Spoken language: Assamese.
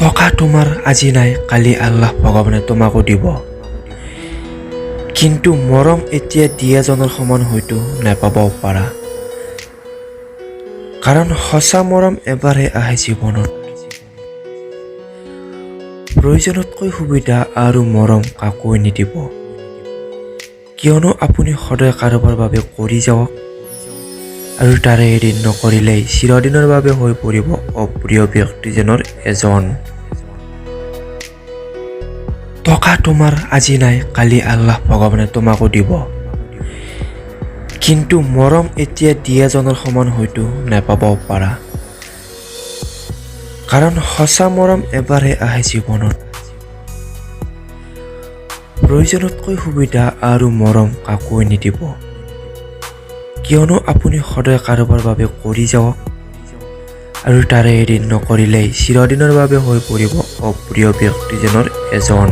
টকা তোমাৰ আজি নাই, কালি আল্লাহ ভগৱানে তোমাকো দিব। কিন্তু মৰম এতিয়া দিয়াজনৰ সমান হয়তো নাপাবও পাৰা। কাৰণ সঁচা মৰম এবাৰহে আহে জীৱনত। প্ৰয়োজনতকৈ সুবিধা আৰু মৰম কাকোৱে নিদিব। কিয়নো আপুনি সদায় কাৰোবাৰ বাবে কৰি যাওক, আৰু তাৰে এদিন নকৰিলেই চিৰদিনৰ বাবে হৈ পৰিব অপ্ৰিয় ব্যক্তিজনৰ এজন। টকা তোমাৰ আজি নাই, কালি আল্লাহ ভগৱানে তোমাকো দিব। কিন্তু মৰম এতিয়া দিয়াজনৰ সমান হয়তো নাপাবও পাৰা। কাৰণ সঁচা মৰম এবাৰহে আহে জীৱনত। প্ৰয়োজনতকৈ সুবিধা আৰু মৰম কাকোৱে নিদিব। কিয়নো আপুনি সদায় কাৰোবাৰ বাবে কৰি যাওক, আৰু তাৰে এদিন নকৰিলেই চিৰদিনৰ বাবে হৈ পৰিব অপ্ৰিয় ব্যক্তিজনৰ এজন।